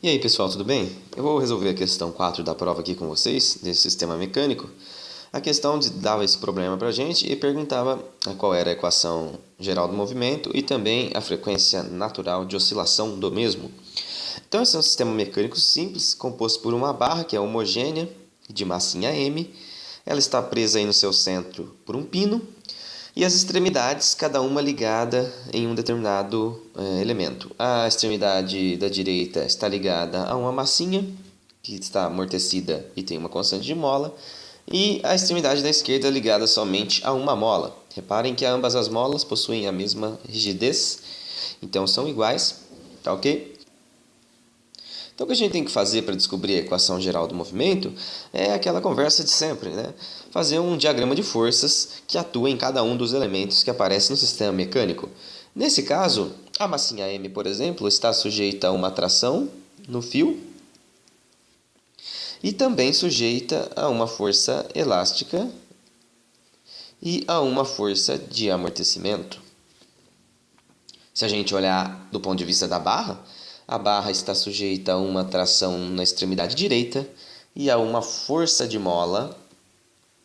E aí pessoal, tudo bem? Eu vou resolver a questão 4 da prova aqui com vocês, desse sistema mecânico. A questão dava esse problema para a gente e perguntava qual era a equação geral do movimento e também a frequência natural de oscilação do mesmo. Então esse é um sistema mecânico simples, composto por uma barra que é homogênea, de massinha m. Ela está presa aí no seu centro por um pino e as extremidades, cada uma ligada em um determinado elemento. A extremidade da direita está ligada a uma massinha, que está amortecida e tem uma constante de mola, e a extremidade da esquerda é ligada somente a uma mola. Reparem que ambas as molas possuem a mesma rigidez, então são iguais, tá ok? Então, o que a gente tem que fazer para descobrir a equação geral do movimento é aquela conversa de sempre, né? Fazer um diagrama de forças que atua em cada um dos elementos que aparecem no sistema mecânico. Nesse caso, a massinha M, por exemplo, está sujeita a uma tração no fio e também sujeita a uma força elástica e a uma força de amortecimento. Se a gente olhar do ponto de vista da barra, a barra está sujeita a uma tração na extremidade direita e a uma força de mola,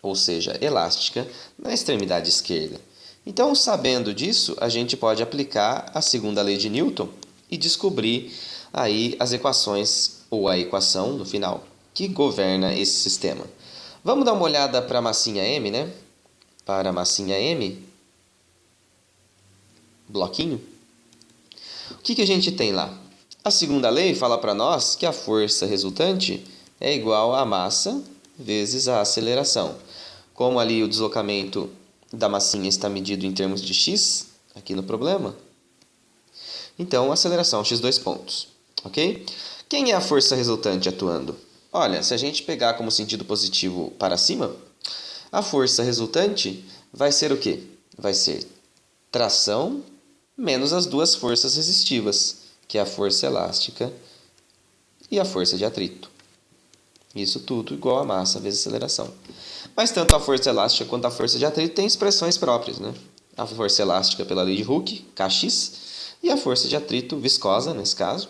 ou seja, elástica, na extremidade esquerda. Então, sabendo disso, a gente pode aplicar a segunda lei de Newton e descobrir aí as equações, ou a equação no final, que governa esse sistema. Vamos dar uma olhada para a massinha M, né? Para a massinha M, bloquinho. O que a gente tem lá? A segunda lei fala para nós que a força resultante é igual à massa vezes a aceleração. Como ali o deslocamento da massinha está medido em termos de x, aqui no problema, então a aceleração x2 pontos, ok? Quem é a força resultante atuando? Olha, se a gente pegar como sentido positivo para cima, a força resultante vai ser o quê? Vai ser tração menos as duas forças resistivas, que é a força elástica e a força de atrito. Isso tudo igual a massa vezes aceleração. Mas tanto a força elástica quanto a força de atrito têm expressões próprias, né? A força elástica pela lei de Hooke, Kx, e a força de atrito viscosa, nesse caso,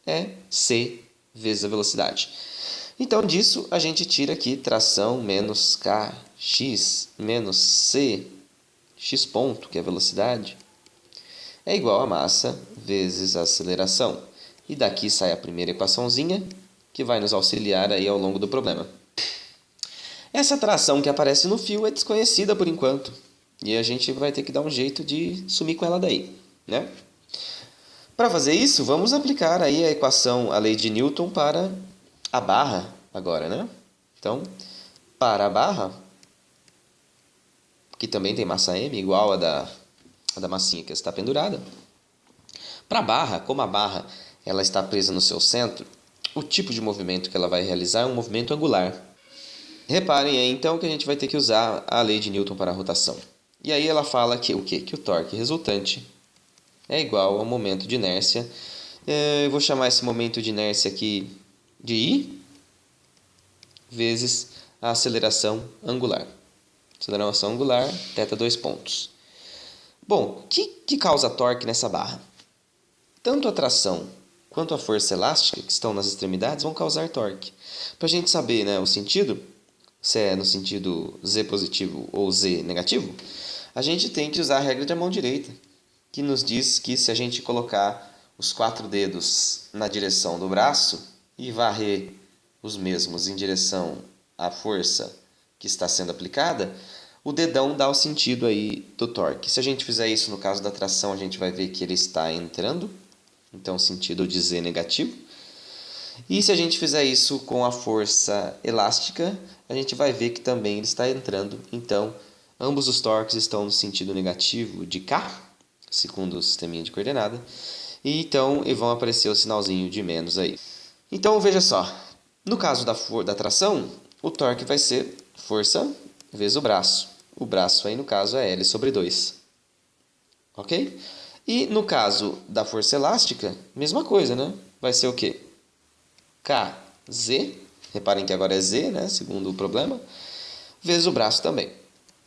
é C vezes a velocidade. Então, disso, a gente tira aqui tração menos Kx menos C, x ponto, que é a velocidade, é igual a massa vezes a aceleração. E daqui sai a primeira equaçãozinha, que vai nos auxiliar aí ao longo do problema. Essa tração que aparece no fio é desconhecida por enquanto. E a gente vai ter que dar um jeito de sumir com ela daí, né? Para fazer isso, vamos aplicar aí a equação, a lei de Newton para a barra agora, né? Então, para a barra, que também tem massa m igual a da massinha que está pendurada. Para a barra, como a barra ela está presa no seu centro, o tipo de movimento que ela vai realizar é um movimento angular. Reparem aí então que a gente vai ter que usar a lei de Newton para a rotação. E aí ela fala que o quê? Que o torque resultante é igual ao momento de inércia. Eu vou chamar esse momento de inércia aqui de I vezes a aceleração angular. Aceleração angular, θ 2 pontos. Bom, o que causa torque nessa barra? Tanto a tração quanto a força elástica, que estão nas extremidades, vão causar torque. Para a gente saber, né, o sentido, se é no sentido Z positivo ou Z negativo, a gente tem que usar a regra da mão direita, que nos diz que se a gente colocar os 4 dedos na direção do braço e varrer os mesmos em direção à força que está sendo aplicada, o dedão dá o sentido aí do torque. Se a gente fizer isso no caso da tração, a gente vai ver que ele está entrando, então sentido de Z negativo. E se a gente fizer isso com a força elástica, a gente vai ver que também ele está entrando. Então, ambos os torques estão no sentido negativo de K, segundo o sisteminha de coordenada. E então vão aparecer o sinalzinho de menos aí. Então, veja só. No caso da tração, o torque vai ser força vezes o braço. O braço aí, no caso, é L sobre 2. Ok? E no caso da força elástica, mesma coisa, né? Vai ser o quê? Kz, reparem que agora é Z, né? Segundo o problema, vezes o braço também.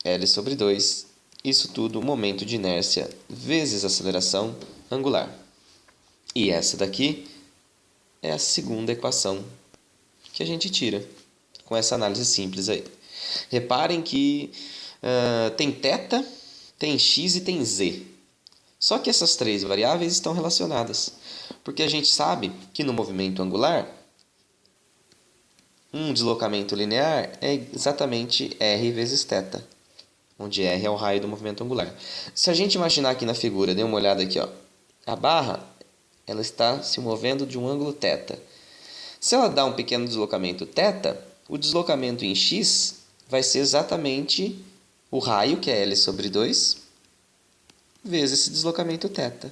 L sobre 2. Isso tudo, momento de inércia vezes aceleração angular. E essa daqui é a segunda equação que a gente tira com essa análise simples aí. Reparem que tem θ, tem x e tem z. Só que essas três variáveis estão relacionadas, porque a gente sabe que no movimento angular, um deslocamento linear é exatamente r vezes θ, onde r é o raio do movimento angular. Se a gente imaginar aqui na figura, dê uma olhada aqui, ó, a barra ela está se movendo de um ângulo θ. Se ela dá um pequeno deslocamento θ, o deslocamento em x vai ser exatamente o raio, que é L sobre 2, vezes esse deslocamento θ.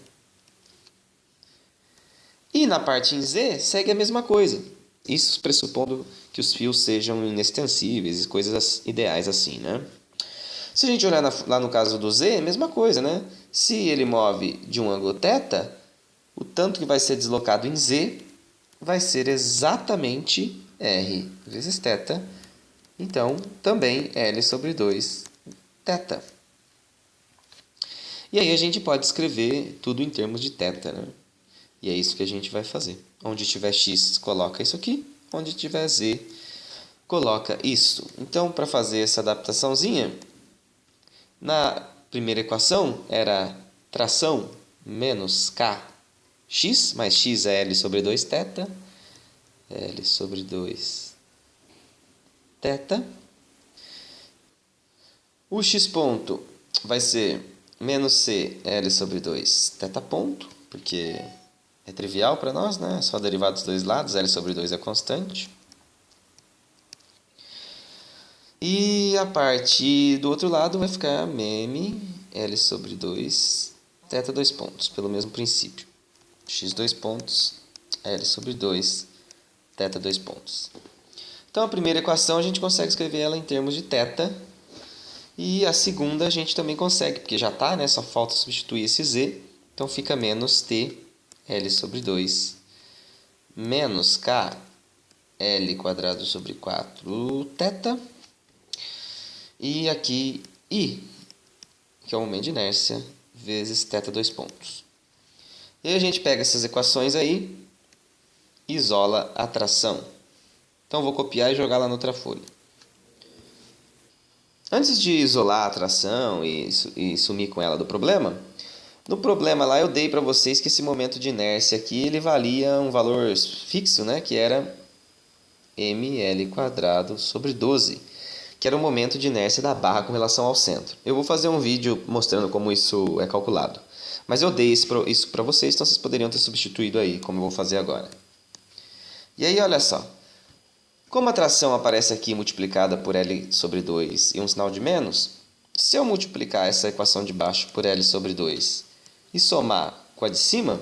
E na parte em z, segue a mesma coisa. Isso pressupondo que os fios sejam inextensíveis e coisas ideais assim, né? Se a gente olhar lá no caso do z, é a mesma coisa, né? Se ele move de um ângulo θ, o tanto que vai ser deslocado em z vai ser exatamente r vezes θ. Então, também L sobre 2 θ. E aí a gente pode escrever tudo em termos de θ, né? E é isso que a gente vai fazer. Onde tiver x, coloca isso aqui. Onde tiver z, coloca isso. Então, para fazer essa adaptaçãozinha, na primeira equação era tração menos kx, mais x é L sobre 2 θ. L sobre 2 θ. O x ponto vai ser menos c L sobre 2 θ ponto, porque é trivial para nós, né? É só derivar dos dois lados, L sobre 2 é constante. E a parte do outro lado vai ficar mem L sobre 2 θ 2 pontos, pelo mesmo princípio. X 2 pontos, L sobre 2 θ 2 pontos. Então, a primeira equação a gente consegue escrever ela em termos de θ. E a segunda a gente também consegue, porque já está, né? Só falta substituir esse z. Então, fica menos t L sobre 2 menos k L quadrado sobre 4 θ. E aqui I, que é o momento de inércia, vezes θ 2 pontos. E aí a gente pega essas equações aí e isola a tração. Então, vou copiar e jogar lá na outra folha. Antes de isolar a tração e sumir com ela do problema, no problema lá eu dei para vocês que esse momento de inércia aqui ele valia um valor fixo, né, que era ml quadrado sobre 12, que era o momento de inércia da barra com relação ao centro. Eu vou fazer um vídeo mostrando como isso é calculado. Mas eu dei isso para vocês, então vocês poderiam ter substituído aí, como eu vou fazer agora. E aí, olha só. Como a tração aparece aqui multiplicada por L sobre 2 e um sinal de menos, se eu multiplicar essa equação de baixo por L sobre 2 e somar com a de cima,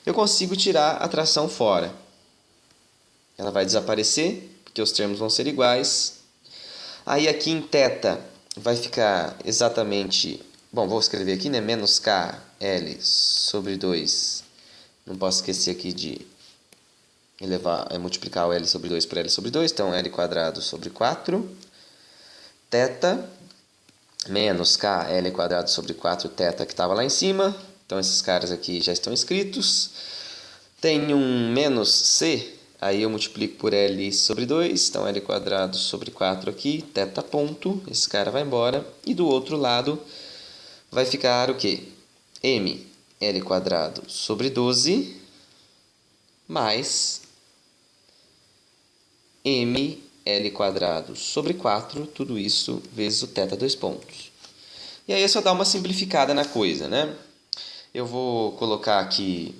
eu consigo tirar a tração fora. Ela vai desaparecer, porque os termos vão ser iguais. Aí aqui em θ vai ficar exatamente... Bom, vou escrever aqui, né? Menos KL sobre 2. Não posso esquecer aqui de multiplicar o L sobre 2 por L sobre 2. Então, L quadrado sobre 4. Θ menos KL quadrado sobre 4 θ que estava lá em cima. Então, esses caras aqui já estão escritos. Tem um menos C. Aí eu multiplico por L sobre 2, então L quadrado sobre 4 aqui, θ ponto, esse cara vai embora. E do outro lado vai ficar o quê? M, L quadrado sobre 12, mais M, L quadrado sobre 4, tudo isso vezes o θ 2 pontos. E aí é só dar uma simplificada na coisa, né? Eu vou colocar aqui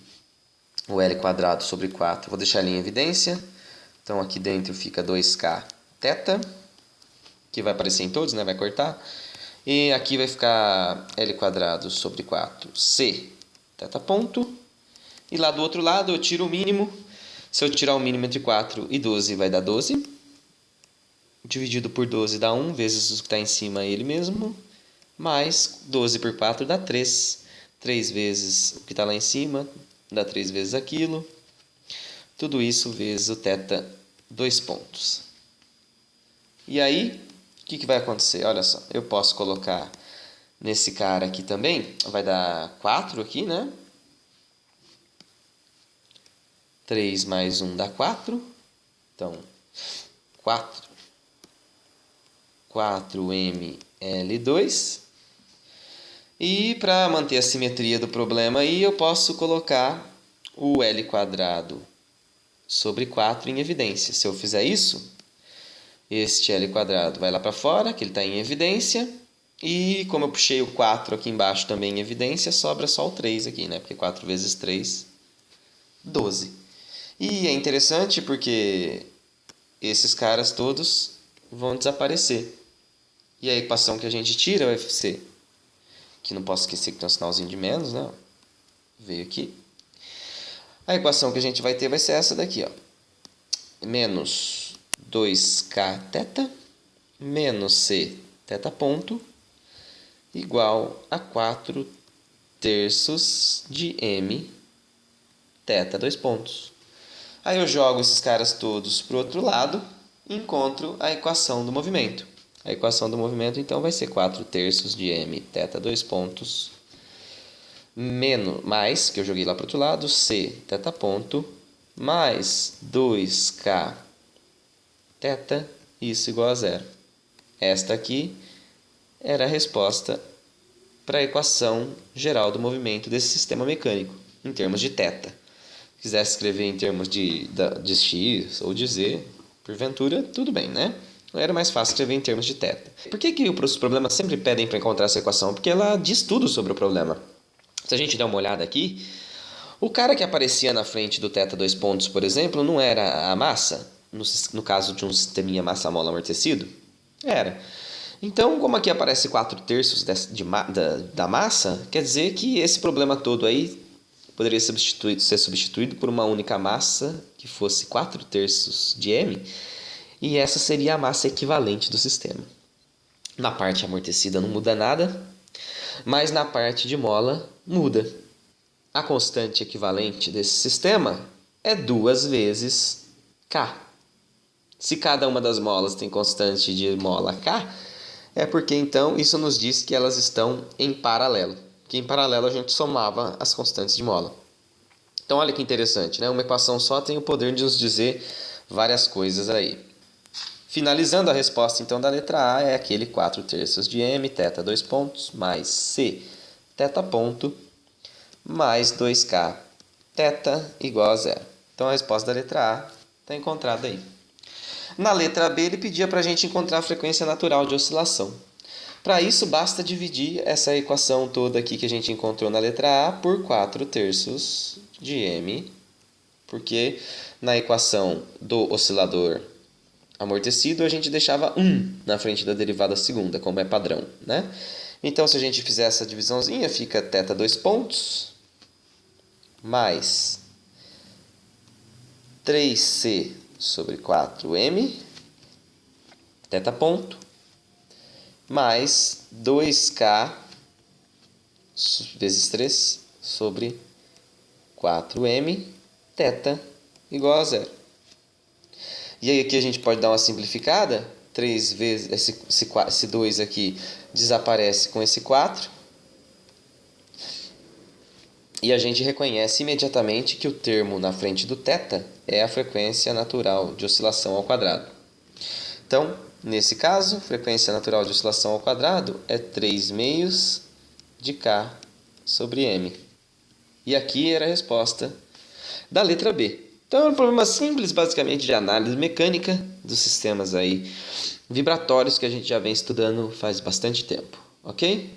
o L quadrado sobre 4, vou deixar ele em evidência. Então, aqui dentro fica 2k θ, que vai aparecer em todos, né? Vai cortar. E aqui vai ficar L quadrado sobre 4c θ ponto. E lá do outro lado eu tiro o mínimo. Se eu tirar o mínimo entre 4 e 12, vai dar 12. Dividido por 12 dá 1, vezes o que está em cima ele mesmo. Mais 12 por 4 dá 3. 3 vezes o que está lá em cima dá 3 vezes aquilo. Tudo isso vezes o θ 2 pontos. E aí, o que vai acontecer? Olha só, eu posso colocar nesse cara aqui também, vai dar 4 aqui, né? 3 mais 1 dá 4. Então, 4ml2. E para manter a simetria do problema aí, eu posso colocar o L quadrado sobre 4 em evidência. Se eu fizer isso, este L quadrado vai lá para fora, que ele está em evidência. E como eu puxei o 4 aqui embaixo também em evidência, sobra só o 3 aqui, né? Porque 4 vezes 3, 12. E é interessante porque esses caras todos vão desaparecer. E a equação que a gente tira vai ser, que não posso esquecer que tem um sinalzinho de menos, né? Veio aqui. A equação que a gente vai ter vai ser essa daqui, ó. Menos 2k θ menos c θ ponto igual a 4 terços de m θ, 2 pontos. Aí eu jogo esses caras todos para o outro lado e encontro a equação do movimento. A equação do movimento, então, vai ser 4 terços de m θ, 2 pontos, menos, mais, que eu joguei lá para o outro lado, c θ ponto, mais 2k θ, isso igual a zero. Esta aqui era a resposta para a equação geral do movimento desse sistema mecânico, em termos de θ. Se quisesse escrever em termos de x ou de z, porventura, tudo bem, né? Era mais fácil escrever em termos de θ. Por que os problemas sempre pedem para encontrar essa equação? Porque ela diz tudo sobre o problema. Se a gente der uma olhada aqui, o cara que aparecia na frente do θ 2 pontos, por exemplo, não era a massa? No caso de um sisteminha massa-mola amortecido? Era. Então, como aqui aparece 4 terços da massa, quer dizer que esse problema todo aí poderia ser substituído por uma única massa que fosse 4 terços de m, e essa seria a massa equivalente do sistema. Na parte amortecida não muda nada, mas na parte de mola muda. A constante equivalente desse sistema é 2 vezes K. Se cada uma das molas tem constante de mola K, é porque então isso nos diz que elas estão em paralelo. Que em paralelo a gente somava as constantes de mola. Então olha que interessante, né? Uma equação só tem o poder de nos dizer várias coisas aí. Finalizando a resposta então da letra A é aquele 4 terços de m θ 2 pontos mais c θ ponto mais 2k θ igual a zero. Então a resposta da letra A está encontrada aí. Na letra B ele pedia para a gente encontrar a frequência natural de oscilação. Para isso basta dividir essa equação toda aqui que a gente encontrou na letra A por 4 terços de m, porque na equação do oscilador amortecido a gente deixava 1 na frente da derivada segunda, como é padrão, né? Então se a gente fizer essa divisãozinha, fica θ 2 pontos mais 3c sobre 4m θ ponto mais 2k vezes 3 sobre 4m θ igual a zero. E aí aqui a gente pode dar uma simplificada. 3 vezes esse 2 aqui desaparece com esse 4. E a gente reconhece imediatamente que o termo na frente do θ é a frequência natural de oscilação ao quadrado. Então, nesse caso, frequência natural de oscilação ao quadrado é 3 meios de K sobre M. E aqui era a resposta da letra B. Então é um problema simples, basicamente, de análise mecânica dos sistemas aí vibratórios que a gente já vem estudando faz bastante tempo, ok?